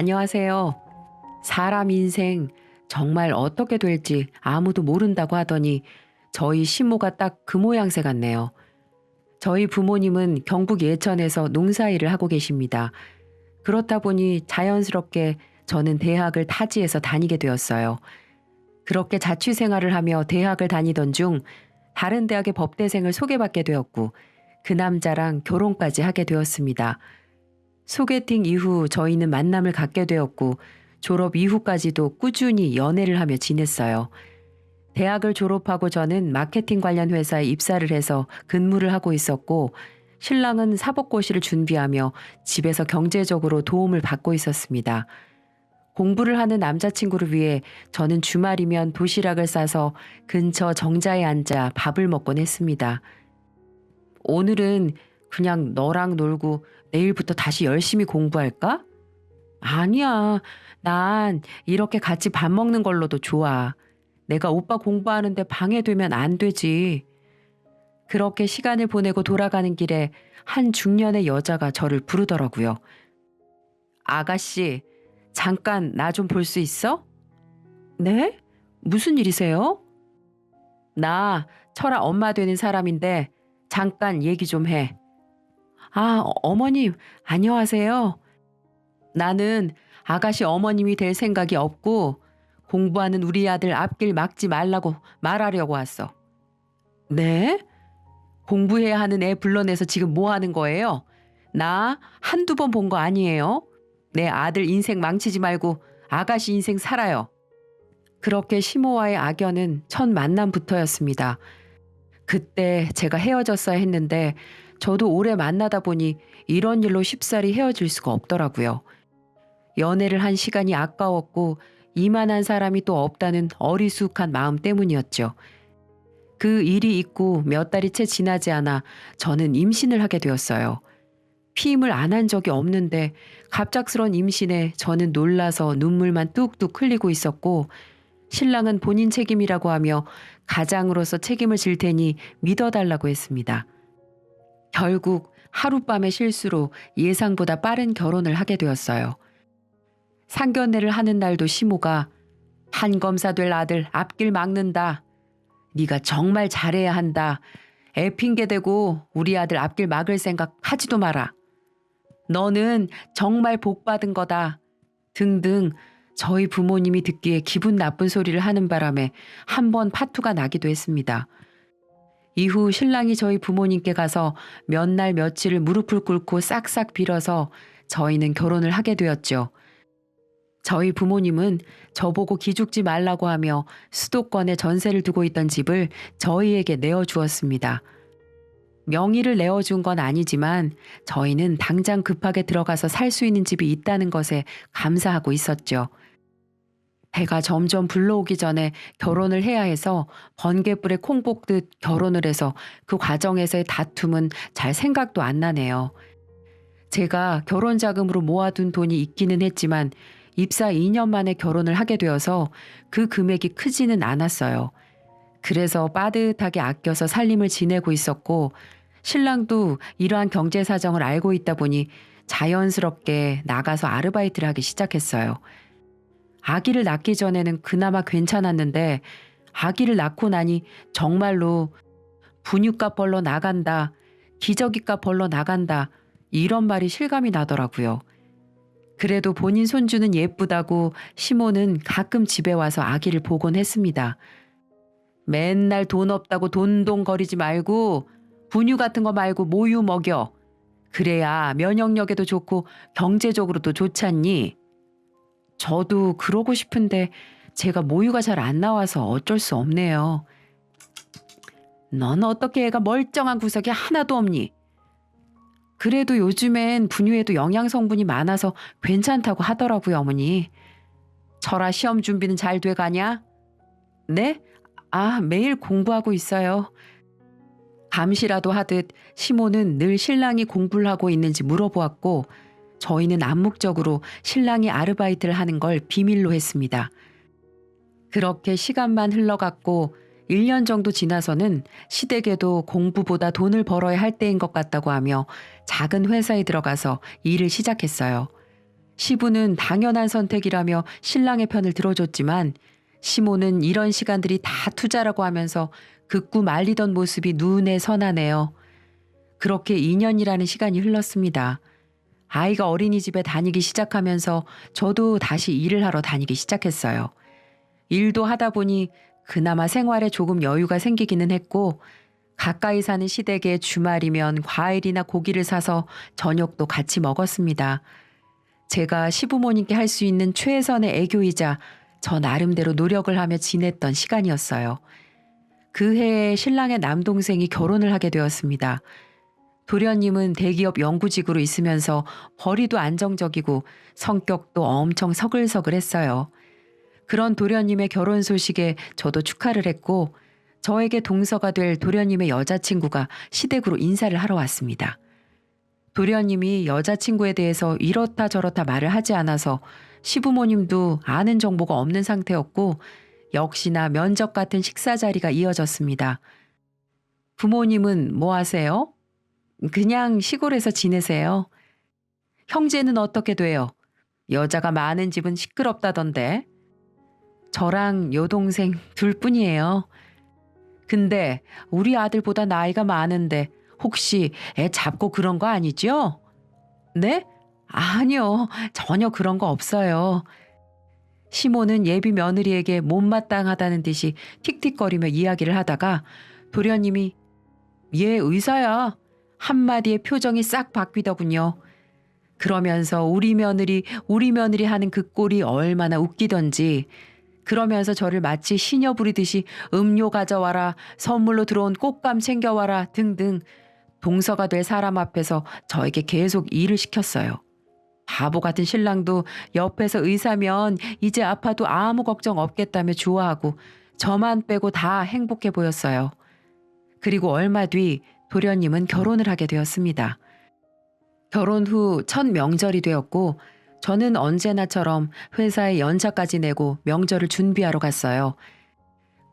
안녕하세요. 사람 인생 정말 어떻게 될지 아무도 모른다고 하더니 저희 시모가 딱 그 모양새 같네요. 저희 부모님은 경북 예천에서 농사일을 하고 계십니다. 그렇다 보니 자연스럽게 저는 대학을 타지에서 다니게 되었어요. 그렇게 자취 생활을 하며 대학을 다니던 중 다른 대학의 법대생을 소개받게 되었고 그 남자랑 결혼까지 하게 되었습니다. 소개팅 이후 저희는 만남을 갖게 되었고 졸업 이후까지도 꾸준히 연애를 하며 지냈어요. 대학을 졸업하고 저는 마케팅 관련 회사에 입사를 해서 근무를 하고 있었고 신랑은 사법고시를 준비하며 집에서 경제적으로 도움을 받고 있었습니다. 공부를 하는 남자친구를 위해 저는 주말이면 도시락을 싸서 근처 정자에 앉아 밥을 먹곤 했습니다. 오늘은 그냥 너랑 놀고 내일부터 다시 열심히 공부할까? 아니야. 난 이렇게 같이 밥 먹는 걸로도 좋아. 내가 오빠 공부하는데 방해되면 안 되지. 그렇게 시간을 보내고 돌아가는 길에 한 중년의 여자가 저를 부르더라고요. 아가씨, 잠깐 나 좀 볼 수 있어? 네? 무슨 일이세요? 나 철아 엄마 되는 사람인데 잠깐 얘기 좀 해. 아, 어머님, 안녕하세요. 나는 아가씨 어머님이 될 생각이 없고 공부하는 우리 아들 앞길 막지 말라고 말하려고 왔어. 네? 공부해야 하는 애 불러내서 지금 뭐 하는 거예요? 나 한두 번 본 거 아니에요? 내 아들 인생 망치지 말고 아가씨 인생 살아요. 그렇게 시모와의 악연은 첫 만남부터였습니다. 그때 제가 헤어졌어야 했는데 저도 오래 만나다 보니 이런 일로 쉽사리 헤어질 수가 없더라고요. 연애를 한 시간이 아까웠고 이만한 사람이 또 없다는 어리숙한 마음 때문이었죠. 그 일이 있고 몇 달이 채 지나지 않아 저는 임신을 하게 되었어요. 피임을 안 한 적이 없는데 갑작스런 임신에 저는 놀라서 눈물만 뚝뚝 흘리고 있었고 신랑은 본인 책임이라고 하며 가장으로서 책임을 질 테니 믿어달라고 했습니다. 결국 하룻밤의 실수로 예상보다 빠른 결혼을 하게 되었어요. 상견례를 하는 날도 시모가 판검사 될 아들 앞길 막는다. 네가 정말 잘해야 한다. 애 핑계대고 우리 아들 앞길 막을 생각 하지도 마라. 너는 정말 복 받은 거다. 등등 저희 부모님이 듣기에 기분 나쁜 소리를 하는 바람에 한 번 파투가 나기도 했습니다. 이후 신랑이 저희 부모님께 가서 몇 날 며칠을 무릎을 꿇고 싹싹 빌어서 저희는 결혼을 하게 되었죠. 저희 부모님은 저보고 기죽지 말라고 하며 수도권에 전세를 두고 있던 집을 저희에게 내어주었습니다. 명의를 내어준 건 아니지만 저희는 당장 급하게 들어가서 살 수 있는 집이 있다는 것에 감사하고 있었죠. 해가 점점 불러오기 전에 결혼을 해야 해서 번개불에 콩 볶듯 결혼을 해서 그 과정에서의 다툼은 잘 생각도 안 나네요. 제가 결혼 자금으로 모아둔 돈이 있기는 했지만 입사 2년 만에 결혼을 하게 되어서 그 금액이 크지는 않았어요. 그래서 빠듯하게 아껴서 살림을 지내고 있었고 신랑도 이러한 경제 사정을 알고 있다 보니 자연스럽게 나가서 아르바이트를 하기 시작했어요. 아기를 낳기 전에는 그나마 괜찮았는데 아기를 낳고 나니 정말로 분유값 벌러 나간다, 기저귀값 벌러 나간다 이런 말이 실감이 나더라고요. 그래도 본인 손주는 예쁘다고 시모는 가끔 집에 와서 아기를 보곤 했습니다. 맨날 돈 없다고 돈돈거리지 말고 분유 같은 거 말고 모유 먹여. 그래야 면역력에도 좋고 경제적으로도 좋잖니. 저도 그러고 싶은데 제가 모유가 잘 안 나와서 어쩔 수 없네요. 넌 어떻게 애가 멀쩡한 구석이 하나도 없니? 그래도 요즘엔 분유에도 영양 성분이 많아서 괜찮다고 하더라고요, 어머니. 철아 시험 준비는 잘 돼가냐? 네? 아, 매일 공부하고 있어요. 감시라도 하듯 시모는 늘 신랑이 공부를 하고 있는지 물어보았고 저희는 암묵적으로 신랑이 아르바이트를 하는 걸 비밀로 했습니다. 그렇게 시간만 흘러갔고 1년 정도 지나서는 시댁에도 공부보다 돈을 벌어야 할 때인 것 같다고 하며 작은 회사에 들어가서 일을 시작했어요. 시부는 당연한 선택이라며 신랑의 편을 들어줬지만 시모는 이런 시간들이 다 투자라고 하면서 극구 말리던 모습이 눈에 선하네요. 그렇게 2년이라는 시간이 흘렀습니다. 아이가 어린이집에 다니기 시작하면서 저도 다시 일을 하러 다니기 시작했어요. 일도 하다 보니 그나마 생활에 조금 여유가 생기기는 했고 가까이 사는 시댁에 주말이면 과일이나 고기를 사서 저녁도 같이 먹었습니다. 제가 시부모님께 할 수 있는 최선의 애교이자 저 나름대로 노력을 하며 지냈던 시간이었어요. 그 해에 신랑의 남동생이 결혼을 하게 되었습니다. 도련님은 대기업 연구직으로 있으면서 벌이도 안정적이고 성격도 엄청 서글서글했어요. 그런 도련님의 결혼 소식에 저도 축하를 했고 저에게 동서가 될 도련님의 여자친구가 시댁으로 인사를 하러 왔습니다. 도련님이 여자친구에 대해서 이렇다 저렇다 말을 하지 않아서 시부모님도 아는 정보가 없는 상태였고 역시나 면접 같은 식사 자리가 이어졌습니다. 부모님은 뭐 하세요? 그냥 시골에서 지내세요. 형제는 어떻게 돼요? 여자가 많은 집은 시끄럽다던데. 저랑 여동생 둘뿐이에요. 근데 우리 아들보다 나이가 많은데 혹시 애 잡고 그런 거 아니죠? 네? 아니요. 전혀 그런 거 없어요. 시모는 예비 며느리에게 못마땅하다는 듯이 틱틱거리며 이야기를 하다가 도련님이 얘 의사야. 한마디에 표정이 싹 바뀌더군요. 그러면서 우리 며느리 하는 그 꼴이 얼마나 웃기던지 그러면서 저를 마치 시녀 부리듯이 음료 가져와라, 선물로 들어온 꽃감 챙겨와라 등등 동서가 될 사람 앞에서 저에게 계속 일을 시켰어요. 바보 같은 신랑도 옆에서 의사면 이제 아파도 아무 걱정 없겠다며 좋아하고 저만 빼고 다 행복해 보였어요. 그리고 얼마 뒤 도련님은 결혼을 하게 되었습니다. 결혼 후 첫 명절이 되었고 저는 언제나처럼 회사에 연차까지 내고 명절을 준비하러 갔어요.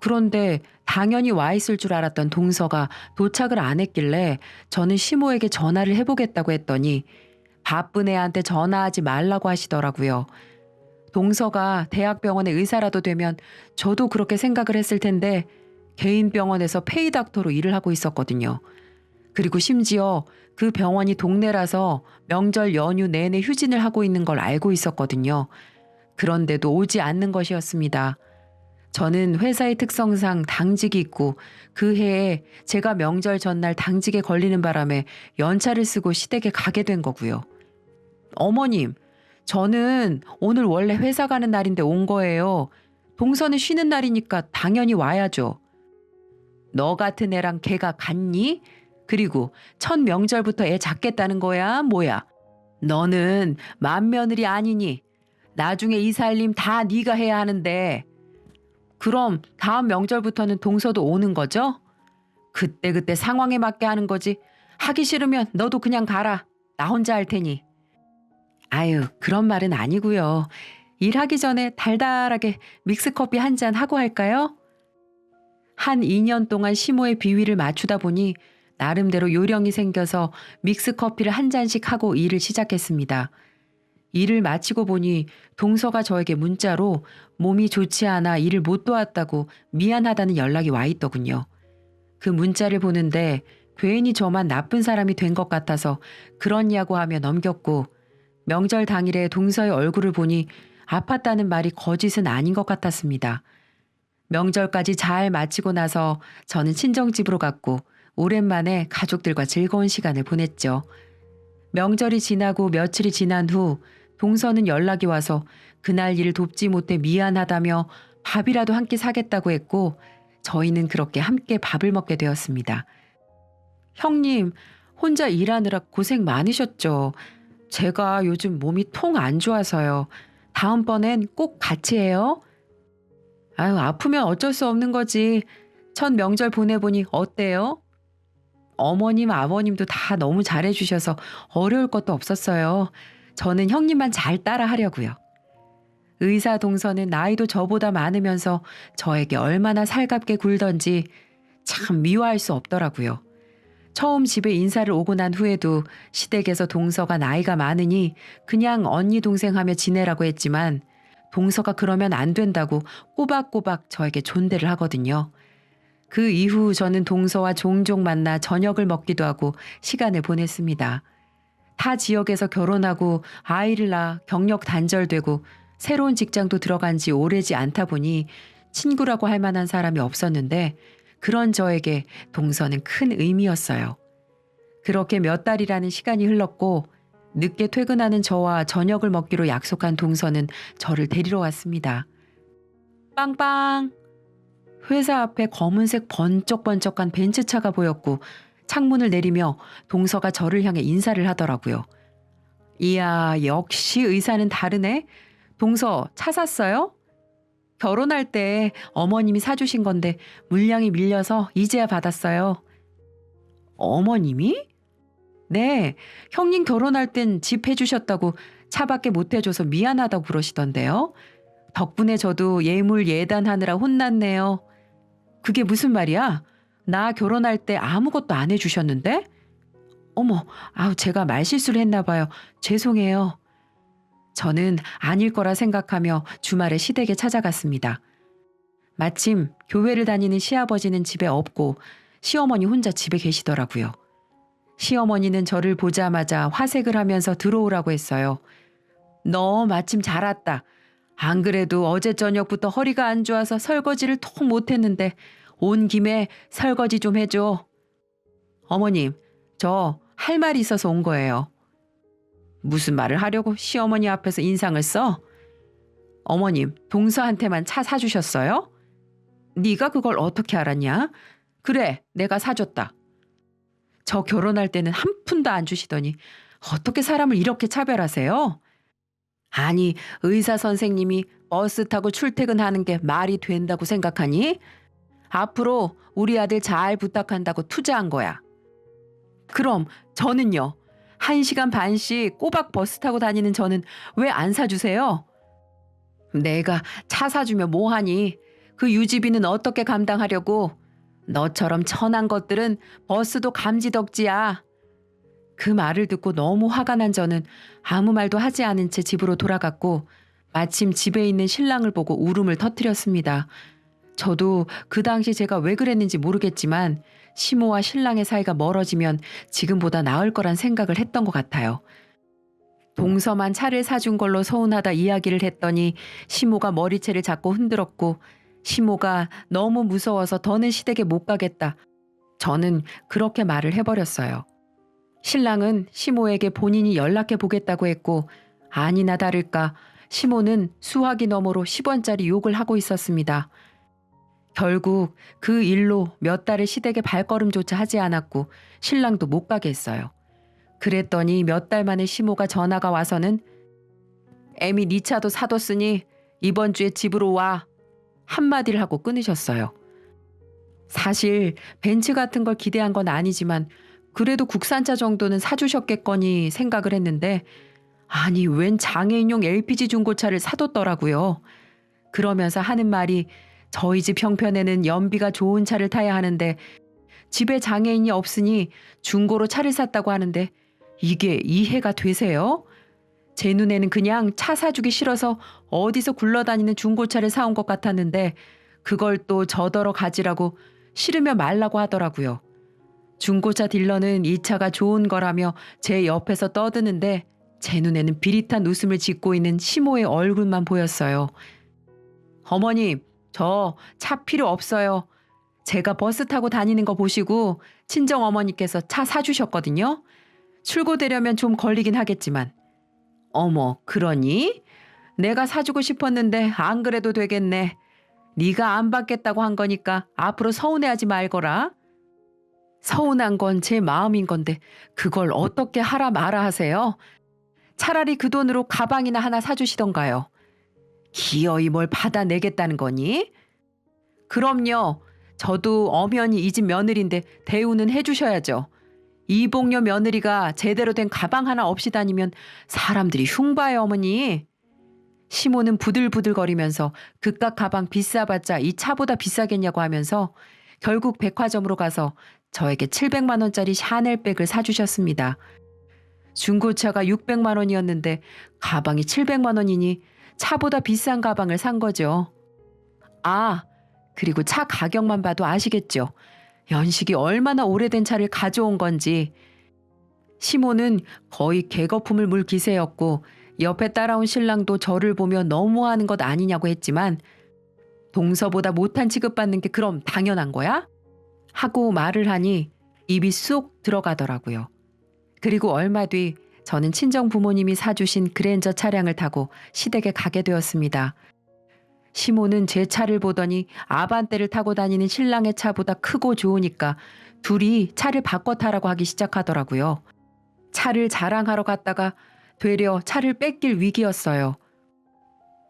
그런데 당연히 와 있을 줄 알았던 동서가 도착을 안 했길래 저는 시모에게 전화를 해보겠다고 했더니 바쁜 애한테 전화하지 말라고 하시더라고요. 동서가 대학병원의 의사라도 되면 저도 그렇게 생각을 했을 텐데 개인 병원에서 페이닥터로 일을 하고 있었거든요. 그리고 심지어 그 병원이 동네라서 명절 연휴 내내 휴진을 하고 있는 걸 알고 있었거든요. 그런데도 오지 않는 것이었습니다. 저는 회사의 특성상 당직이 있고 그 해에 제가 명절 전날 당직에 걸리는 바람에 연차를 쓰고 시댁에 가게 된 거고요. 어머님, 저는 오늘 원래 회사 가는 날인데 온 거예요. 동서는 쉬는 날이니까 당연히 와야죠. 너 같은 애랑 걔가 갔니? 그리고 첫 명절부터 애 잡겠다는 거야? 뭐야? 너는 맏며느리 아니니? 나중에 이 살림 다 네가 해야 하는데. 그럼 다음 명절부터는 동서도 오는 거죠? 그때 상황에 맞게 하는 거지. 하기 싫으면 너도 그냥 가라. 나 혼자 할 테니. 아유, 그런 말은 아니고요. 일하기 전에 달달하게 믹스커피 한 잔 하고 할까요? 한 2년 동안 시모의 비위를 맞추다 보니 나름대로 요령이 생겨서 믹스커피를 한 잔씩 하고 일을 시작했습니다. 일을 마치고 보니 동서가 저에게 문자로 몸이 좋지 않아 일을 못 도왔다고 미안하다는 연락이 와 있더군요. 그 문자를 보는데 괜히 저만 나쁜 사람이 된 것 같아서 그러냐고 하며 넘겼고 명절 당일에 동서의 얼굴을 보니 아팠다는 말이 거짓은 아닌 것 같았습니다. 명절까지 잘 마치고 나서 저는 친정집으로 갔고 오랜만에 가족들과 즐거운 시간을 보냈죠. 명절이 지나고 며칠이 지난 후 동서는 연락이 와서 그날 일을 돕지 못해 미안하다며 밥이라도 한 끼 사겠다고 했고 저희는 그렇게 함께 밥을 먹게 되었습니다. 형님, 혼자 일하느라 고생 많으셨죠. 제가 요즘 몸이 통 안 좋아서요. 다음번엔 꼭 같이 해요. 아유, 아프면 어쩔 수 없는 거지. 첫 명절 보내보니 어때요? 어머님, 아버님도 다 너무 잘해주셔서 어려울 것도 없었어요. 저는 형님만 잘 따라 하려고요. 의사 동서는 나이도 저보다 많으면서 저에게 얼마나 살갑게 굴던지 참 미워할 수 없더라고요. 처음 집에 인사를 오고 난 후에도 시댁에서 동서가 나이가 많으니 그냥 언니 동생 하며 지내라고 했지만 동서가 그러면 안 된다고 꼬박꼬박 저에게 존대를 하거든요. 그 이후 저는 동서와 종종 만나 저녁을 먹기도 하고 시간을 보냈습니다. 타 지역에서 결혼하고 아이를 낳아 경력 단절되고 새로운 직장도 들어간 지 오래지 않다 보니 친구라고 할 만한 사람이 없었는데 그런 저에게 동서는 큰 의미였어요. 그렇게 몇 달이라는 시간이 흘렀고 늦게 퇴근하는 저와 저녁을 먹기로 약속한 동서는 저를 데리러 왔습니다. 빵빵! 회사 앞에 검은색 번쩍번쩍한 벤츠차가 보였고 창문을 내리며 동서가 저를 향해 인사를 하더라고요. 이야, 역시 의사는 다르네. 동서, 차 샀어요? 결혼할 때 어머님이 사주신 건데 물량이 밀려서 이제야 받았어요. 어머님이? 네, 형님 결혼할 땐 집 해주셨다고 차밖에 못 해줘서 미안하다고 그러시던데요. 덕분에 저도 예물 예단하느라 혼났네요. 그게 무슨 말이야? 나 결혼할 때 아무것도 안 해주셨는데? 어머, 제가 말실수를 했나 봐요. 죄송해요. 저는 아닐 거라 생각하며 주말에 시댁에 찾아갔습니다. 마침 교회를 다니는 시아버지는 집에 없고 시어머니 혼자 집에 계시더라고요. 시어머니는 저를 보자마자 화색을 하면서 들어오라고 했어요. 너 마침 잘 왔다. 안 그래도 어제 저녁부터 허리가 안 좋아서 설거지를 통 못했는데 온 김에 설거지 좀 해줘. 어머님, 저 할 말이 있어서 온 거예요. 무슨 말을 하려고 시어머니 앞에서 인상을 써? 어머님, 동서한테만 차 사주셨어요? 네가 그걸 어떻게 알았냐? 그래, 내가 사줬다. 저 결혼할 때는 한 푼도 안 주시더니 어떻게 사람을 이렇게 차별하세요? 아니, 의사 선생님이 버스 타고 출퇴근하는 게 말이 된다고 생각하니? 앞으로 우리 아들 잘 부탁한다고 투자한 거야. 그럼 저는요? 1시간 반씩 꼬박 버스 타고 다니는 저는 왜 안 사주세요? 내가 차 사주면 뭐하니? 그 유지비는 어떻게 감당하려고? 너처럼 천한 것들은 버스도 감지덕지야. 그 말을 듣고 너무 화가 난 저는 아무 말도 하지 않은 채 집으로 돌아갔고 마침 집에 있는 신랑을 보고 울음을 터뜨렸습니다. 저도 그 당시 제가 왜 그랬는지 모르겠지만 시모와 신랑의 사이가 멀어지면 지금보다 나을 거란 생각을 했던 것 같아요. 동서만 차를 사준 걸로 서운하다 이야기를 했더니 시모가 머리채를 잡고 흔들었고 시모가 너무 무서워서 더는 시댁에 못 가겠다. 저는 그렇게 말을 해버렸어요. 신랑은 시모에게 본인이 연락해 보겠다고 했고 아니나 다를까 시모는 수화기 너머로 10원짜리 욕을 하고 있었습니다. 결국 그 일로 몇 달을 시댁에 발걸음조차 하지 않았고 신랑도 못 가게 했어요. 그랬더니 몇 달 만에 시모가 전화가 와서는 애미 네 차도 사뒀으니 이번 주에 집으로 와. 한마디를 하고 끊으셨어요. 사실 벤츠 같은 걸 기대한 건 아니지만 그래도 국산차 정도는 사주셨겠거니 생각을 했는데 아니 웬 장애인용 LPG 중고차를 사뒀더라고요. 그러면서 하는 말이 저희 집 형편에는 연비가 좋은 차를 타야 하는데 집에 장애인이 없으니 중고로 차를 샀다고 하는데 이게 이해가 되세요? 제 눈에는 그냥 차 사주기 싫어서 어디서 굴러다니는 중고차를 사온 것 같았는데 그걸 또 저더러 가지라고 싫으면 말라고 하더라고요. 중고차 딜러는 이 차가 좋은 거라며 제 옆에서 떠드는데 제 눈에는 비릿한 웃음을 짓고 있는 시모의 얼굴만 보였어요. 어머님, 저 차 필요 없어요. 제가 버스 타고 다니는 거 보시고 친정 어머니께서 차 사주셨거든요. 출고되려면 좀 걸리긴 하겠지만. 어머, 그러니? 내가 사주고 싶었는데 안 그래도 되겠네. 네가 안 받겠다고 한 거니까 앞으로 서운해하지 말거라. 서운한 건 제 마음인 건데 그걸 어떻게 하라 마라 하세요? 차라리 그 돈으로 가방이나 하나 사주시던가요. 기어이 뭘 받아내겠다는 거니? 그럼요. 저도 엄연히 이 집 며느리인데 대우는 해주셔야죠. 이복녀 며느리가 제대로 된 가방 하나 없이 다니면 사람들이 흉봐요, 어머니. 시모는 부들부들거리면서 그깟 가방 비싸봤자 이 차보다 비싸겠냐고 하면서 결국 백화점으로 가서 저에게 700만 원짜리 샤넬백을 사주셨습니다. 중고차가 600만 원이었는데 가방이 700만 원이니 차보다 비싼 가방을 산 거죠. 아, 그리고 차 가격만 봐도 아시겠죠? 연식이 얼마나 오래된 차를 가져온 건지. 시모는 거의 개거품을 물 기세였고 옆에 따라온 신랑도 저를 보며 너무하는 것 아니냐고 했지만 동서보다 못한 취급받는 게 그럼 당연한 거야? 하고 말을 하니 입이 쏙 들어가더라고요. 그리고 얼마 뒤 저는 친정 부모님이 사주신 그랜저 차량을 타고 시댁에 가게 되었습니다. 시모는 제 차를 보더니 아반떼를 타고 다니는 신랑의 차보다 크고 좋으니까 둘이 차를 바꿔 타라고 하기 시작하더라고요. 차를 자랑하러 갔다가 되려 차를 뺏길 위기였어요.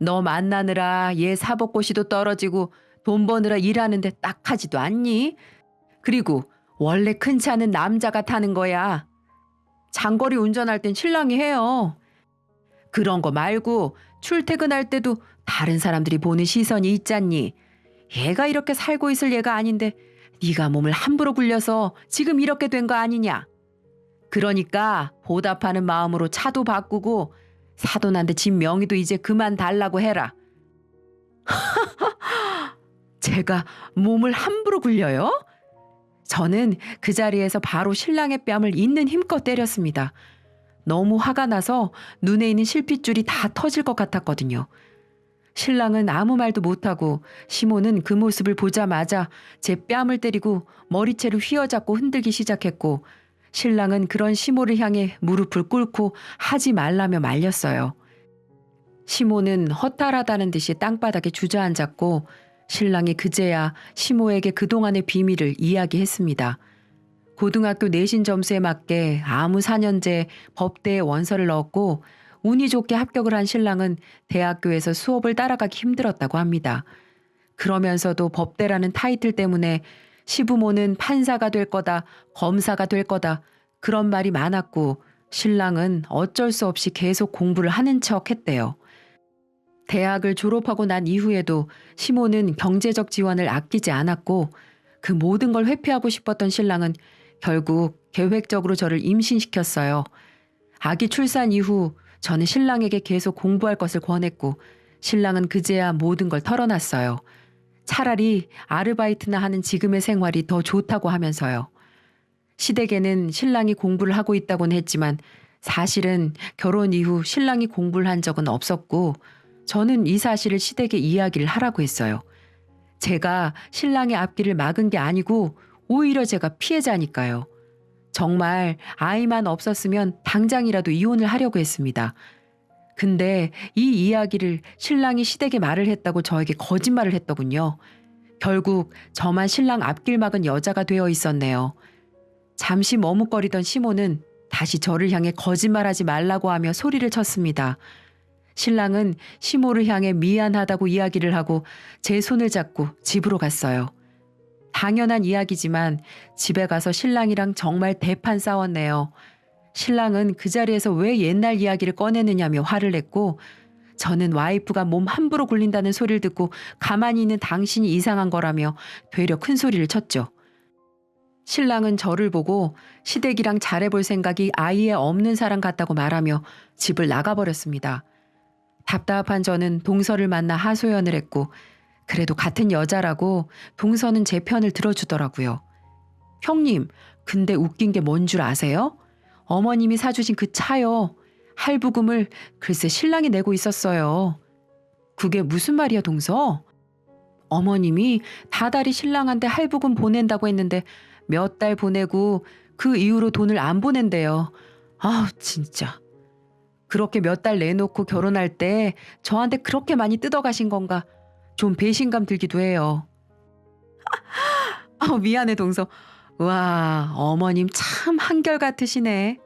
너 만나느라 얘 사법고시도 떨어지고 돈 버느라 일하는데 딱하지도 않니? 그리고 원래 큰 차는 남자가 타는 거야. 장거리 운전할 땐 신랑이 해요. 그런 거 말고 출퇴근할 때도 다른 사람들이 보는 시선이 있잖니. 얘가 이렇게 살고 있을 얘가 아닌데 네가 몸을 함부로 굴려서 지금 이렇게 된 거 아니냐. 그러니까 보답하는 마음으로 차도 바꾸고 사돈한테 집 명의도 이제 그만 달라고 해라. 제가 몸을 함부로 굴려요? 저는 그 자리에서 바로 신랑의 뺨을 있는 힘껏 때렸습니다. 너무 화가 나서 눈에 있는 실핏줄이 다 터질 것 같았거든요. 신랑은 아무 말도 못하고 시모는 그 모습을 보자마자 제 뺨을 때리고 머리채를 휘어잡고 흔들기 시작했고 신랑은 그런 시모를 향해 무릎을 꿇고 하지 말라며 말렸어요. 시모는 허탈하다는 듯이 땅바닥에 주저앉았고 신랑이 그제야 시모에게 그동안의 비밀을 이야기했습니다. 고등학교 내신 점수에 맞게 아무 4년제 법대에 원서를 넣었고 운이 좋게 합격을 한 신랑은 대학교에서 수업을 따라가기 힘들었다고 합니다. 그러면서도 법대라는 타이틀 때문에 시부모는 판사가 될 거다, 검사가 될 거다 그런 말이 많았고 신랑은 어쩔 수 없이 계속 공부를 하는 척 했대요. 대학을 졸업하고 난 이후에도 시모는 경제적 지원을 아끼지 않았고 그 모든 걸 회피하고 싶었던 신랑은 결국 계획적으로 저를 임신시켰어요. 아기 출산 이후 저는 신랑에게 계속 공부할 것을 권했고 신랑은 그제야 모든 걸 털어놨어요. 차라리 아르바이트나 하는 지금의 생활이 더 좋다고 하면서요. 시댁에는 신랑이 공부를 하고 있다고는 했지만 사실은 결혼 이후 신랑이 공부를 한 적은 없었고 저는 이 사실을 시댁에 이야기를 하라고 했어요. 제가 신랑의 앞길을 막은 게 아니고 오히려 제가 피해자니까요. 정말 아이만 없었으면 당장이라도 이혼을 하려고 했습니다. 근데 이 이야기를 신랑이 시댁에 말을 했다고 저에게 거짓말을 했더군요. 결국 저만 신랑 앞길 막은 여자가 되어 있었네요. 잠시 머뭇거리던 시모는 다시 저를 향해 거짓말하지 말라고 하며 소리를 쳤습니다. 신랑은 시모를 향해 미안하다고 이야기를 하고 제 손을 잡고 집으로 갔어요. 당연한 이야기지만 집에 가서 신랑이랑 정말 대판 싸웠네요. 신랑은 그 자리에서 왜 옛날 이야기를 꺼내느냐며 화를 냈고 저는 와이프가 몸 함부로 굴린다는 소리를 듣고 가만히 있는 당신이 이상한 거라며 되려 큰 소리를 쳤죠. 신랑은 저를 보고 시댁이랑 잘해볼 생각이 아예 없는 사람 같다고 말하며 집을 나가버렸습니다. 답답한 저는 동서를 만나 하소연을 했고 그래도 같은 여자라고 동서는 제 편을 들어주더라고요. 형님, 근데 웃긴 게 뭔 줄 아세요? 어머님이 사주신 그 차요. 할부금을 글쎄 신랑이 내고 있었어요. 그게 무슨 말이야 동서? 어머님이 다달이 신랑한테 할부금 보낸다고 했는데 몇 달 보내고 그 이후로 돈을 안 보낸대요. 아우 진짜. 그렇게 몇 달 내놓고 결혼할 때 저한테 그렇게 많이 뜯어가신 건가 좀 배신감 들기도 해요. 미안해 동서. 와 어머님 참 한결같으시네.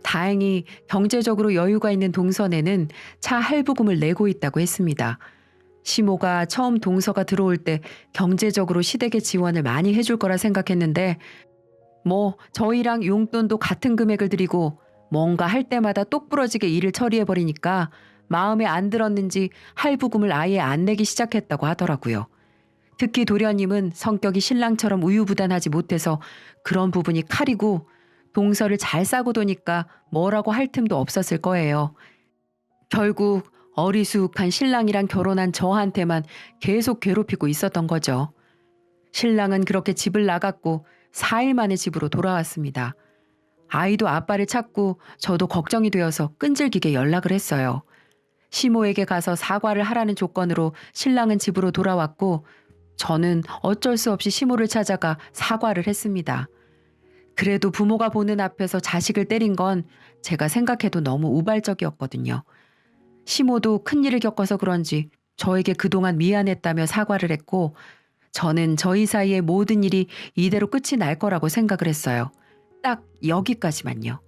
다행히 경제적으로 여유가 있는 동서네는 차 할부금을 내고 있다고 했습니다. 시모가 처음 동서가 들어올 때 경제적으로 시댁에 지원을 많이 해줄 거라 생각했는데 뭐 저희랑 용돈도 같은 금액을 드리고 뭔가 할 때마다 똑부러지게 일을 처리해버리니까 마음에 안 들었는지 할부금을 아예 안 내기 시작했다고 하더라고요. 특히 도련님은 성격이 신랑처럼 우유부단하지 못해서 그런 부분이 칼이고 동서를 잘 싸고 도니까 뭐라고 할 틈도 없었을 거예요. 결국 어리숙한 신랑이랑 결혼한 저한테만 계속 괴롭히고 있었던 거죠. 신랑은 그렇게 집을 나갔고 4일 만에 집으로 돌아왔습니다. 아이도 아빠를 찾고 저도 걱정이 되어서 끈질기게 연락을 했어요. 시모에게 가서 사과를 하라는 조건으로 신랑은 집으로 돌아왔고 저는 어쩔 수 없이 시모를 찾아가 사과를 했습니다. 그래도 부모가 보는 앞에서 자식을 때린 건 제가 생각해도 너무 우발적이었거든요. 시모도 큰일을 겪어서 그런지 저에게 그동안 미안했다며 사과를 했고 저는 저희 사이의 모든 일이 이대로 끝이 날 거라고 생각을 했어요. 딱 여기까지만요.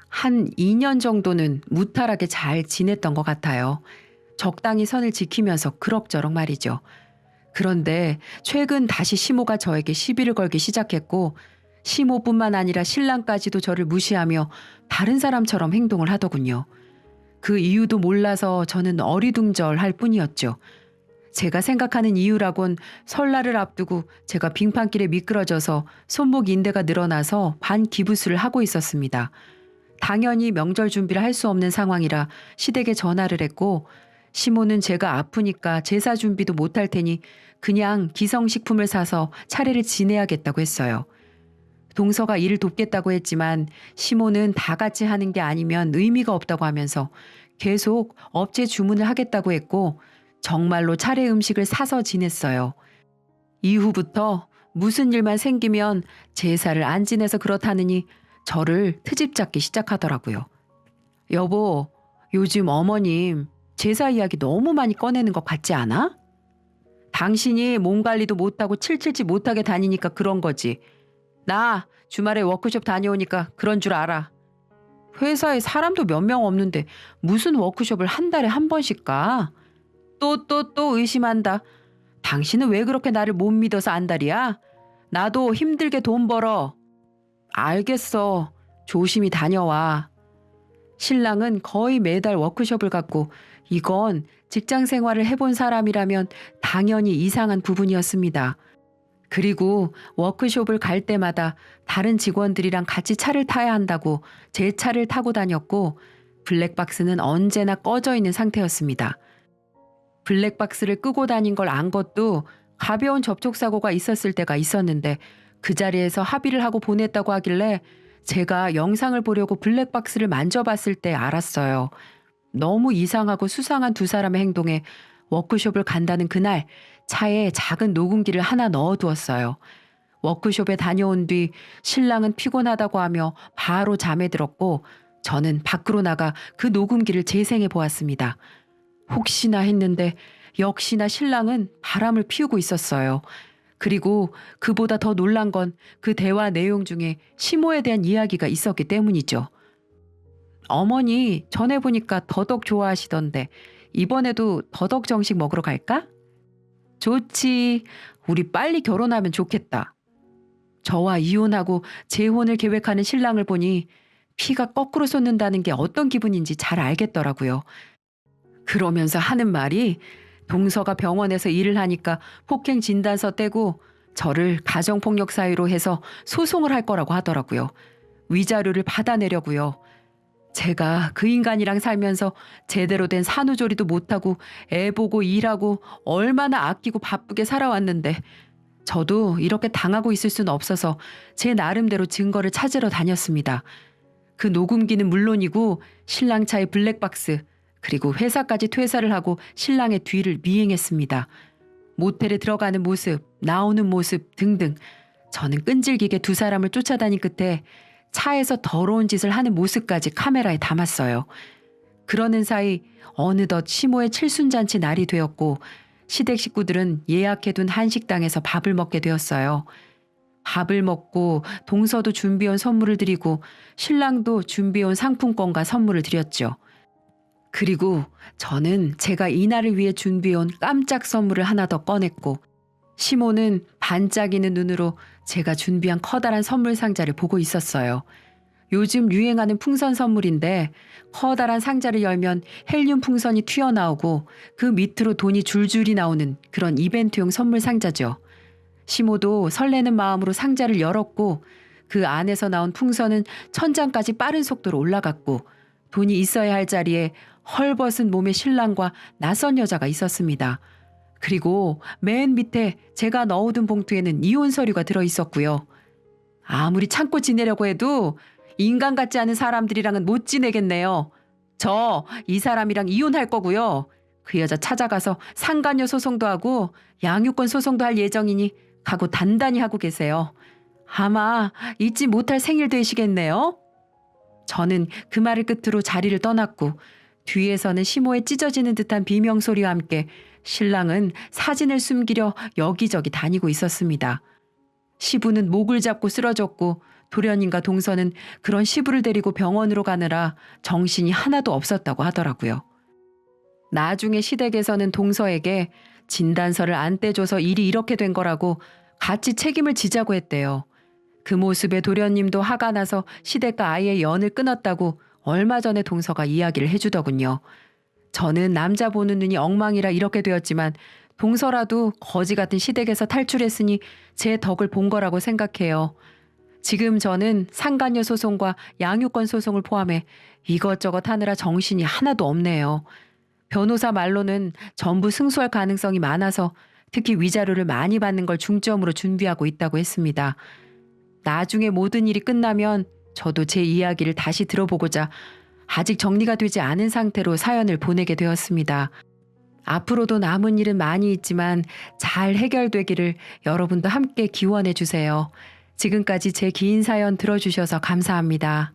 한 2년 정도는 무탈하게 잘 지냈던 것 같아요. 적당히 선을 지키면서 그럭저럭 말이죠. 그런데 최근 다시 시모가 저에게 시비를 걸기 시작했고 시모뿐만 아니라 신랑까지도 저를 무시하며 다른 사람처럼 행동을 하더군요. 그 이유도 몰라서 저는 어리둥절할 뿐이었죠. 제가 생각하는 이유라곤 설날을 앞두고 제가 빙판길에 미끄러져서 손목 인대가 늘어나서 반기부스를 하고 있었습니다. 당연히 명절 준비를 할 수 없는 상황이라 시댁에 전화를 했고 시모는 제가 아프니까 제사 준비도 못할 테니 그냥 기성식품을 사서 차례를 지내야겠다고 했어요. 동서가 일을 돕겠다고 했지만 시모는 다 같이 하는 게 아니면 의미가 없다고 하면서 계속 업체 주문을 하겠다고 했고 정말로 차례 음식을 사서 지냈어요. 이후부터 무슨 일만 생기면 제사를 안 지내서 그렇다느니 저를 트집 잡기 시작하더라고요. 여보, 요즘 어머님 제사 이야기 너무 많이 꺼내는 것 같지 않아? 당신이 몸 관리도 못하고 칠칠지 못하게 다니니까 그런 거지. 나 주말에 워크숍 다녀오니까 그런 줄 알아. 회사에 사람도 몇 명 없는데 무슨 워크숍을 한 달에 한 번씩 가? 또 의심한다. 당신은 왜 그렇게 나를 못 믿어서 안달이야? 나도 힘들게 돈 벌어. 알겠어. 조심히 다녀와. 신랑은 거의 매달 워크숍을 갖고 이건 직장 생활을 해본 사람이라면 당연히 이상한 부분이었습니다. 그리고 워크숍을 갈 때마다 다른 직원들이랑 같이 차를 타야 한다고 제 차를 타고 다녔고 블랙박스는 언제나 꺼져 있는 상태였습니다. 블랙박스를 끄고 다닌 걸 안 것도 가벼운 접촉사고가 있었을 때가 있었는데 그 자리에서 합의를 하고 보냈다고 하길래 제가 영상을 보려고 블랙박스를 만져봤을 때 알았어요. 너무 이상하고 수상한 두 사람의 행동에 워크숍을 간다는 그날 차에 작은 녹음기를 하나 넣어두었어요. 워크숍에 다녀온 뒤 신랑은 피곤하다고 하며 바로 잠에 들었고 저는 밖으로 나가 그 녹음기를 재생해 보았습니다. 혹시나 했는데 역시나 신랑은 바람을 피우고 있었어요. 그리고 그보다 더 놀란 건 그 대화 내용 중에 시모에 대한 이야기가 있었기 때문이죠. 어머니 전에 보니까 더덕 좋아하시던데 이번에도 더덕 정식 먹으러 갈까? 좋지. 우리 빨리 결혼하면 좋겠다. 저와 이혼하고 재혼을 계획하는 신랑을 보니 피가 거꾸로 솟는다는 게 어떤 기분인지 잘 알겠더라고요. 그러면서 하는 말이 동서가 병원에서 일을 하니까 폭행 진단서 떼고 저를 가정폭력 사유로 해서 소송을 할 거라고 하더라고요. 위자료를 받아내려고요. 제가 그 인간이랑 살면서 제대로 된 산후조리도 못하고 애 보고 일하고 얼마나 아끼고 바쁘게 살아왔는데 저도 이렇게 당하고 있을 수는 없어서 제 나름대로 증거를 찾으러 다녔습니다. 그 녹음기는 물론이고 신랑 차의 블랙박스 그리고 회사까지 퇴사를 하고 신랑의 뒤를 미행했습니다. 모텔에 들어가는 모습, 나오는 모습 등등 저는 끈질기게 두 사람을 쫓아다닌 끝에 차에서 더러운 짓을 하는 모습까지 카메라에 담았어요. 그러는 사이 어느덧 시모의 칠순잔치 날이 되었고 시댁 식구들은 예약해둔 한식당에서 밥을 먹게 되었어요. 밥을 먹고 동서도 준비해온 선물을 드리고 신랑도 준비해온 상품권과 선물을 드렸죠. 그리고 저는 제가 이날을 위해 준비해온 깜짝 선물을 하나 더 꺼냈고 시모는 반짝이는 눈으로 제가 준비한 커다란 선물 상자를 보고 있었어요. 요즘 유행하는 풍선 선물인데 커다란 상자를 열면 헬륨 풍선이 튀어나오고 그 밑으로 돈이 줄줄이 나오는 그런 이벤트용 선물 상자죠. 시모도 설레는 마음으로 상자를 열었고 그 안에서 나온 풍선은 천장까지 빠른 속도로 올라갔고 돈이 있어야 할 자리에 헐벗은 몸의 신랑과 낯선 여자가 있었습니다. 그리고 맨 밑에 제가 넣어둔 봉투에는 이혼 서류가 들어 있었고요. 아무리 참고 지내려고 해도 인간 같지 않은 사람들이랑은 못 지내겠네요. 저 이 사람이랑 이혼할 거고요. 그 여자 찾아가서 상간녀 소송도 하고 양육권 소송도 할 예정이니 각오 단단히 하고 계세요. 아마 잊지 못할 생일 되시겠네요. 저는 그 말을 끝으로 자리를 떠났고 뒤에서는 시모에 찢어지는 듯한 비명소리와 함께 신랑은 사진을 숨기려 여기저기 다니고 있었습니다. 시부는 목을 잡고 쓰러졌고 도련님과 동서는 그런 시부를 데리고 병원으로 가느라 정신이 하나도 없었다고 하더라고요. 나중에 시댁에서는 동서에게 진단서를 안 떼줘서 일이 이렇게 된 거라고 같이 책임을 지자고 했대요. 그 모습에 도련님도 화가 나서 시댁과 아이의 연을 끊었다고 얼마 전에 동서가 이야기를 해주더군요. 저는 남자 보는 눈이 엉망이라 이렇게 되었지만 동서라도 거지 같은 시댁에서 탈출했으니 제 덕을 본 거라고 생각해요. 지금 저는 상간녀 소송과 양육권 소송을 포함해 이것저것 하느라 정신이 하나도 없네요. 변호사 말로는 전부 승소할 가능성이 많아서 특히 위자료를 많이 받는 걸 중점으로 준비하고 있다고 했습니다. 나중에 모든 일이 끝나면 저도 제 이야기를 다시 들어보고자 아직 정리가 되지 않은 상태로 사연을 보내게 되었습니다. 앞으로도 남은 일은 많이 있지만 잘 해결되기를 여러분도 함께 기원해 주세요. 지금까지 제 긴 사연 들어주셔서 감사합니다.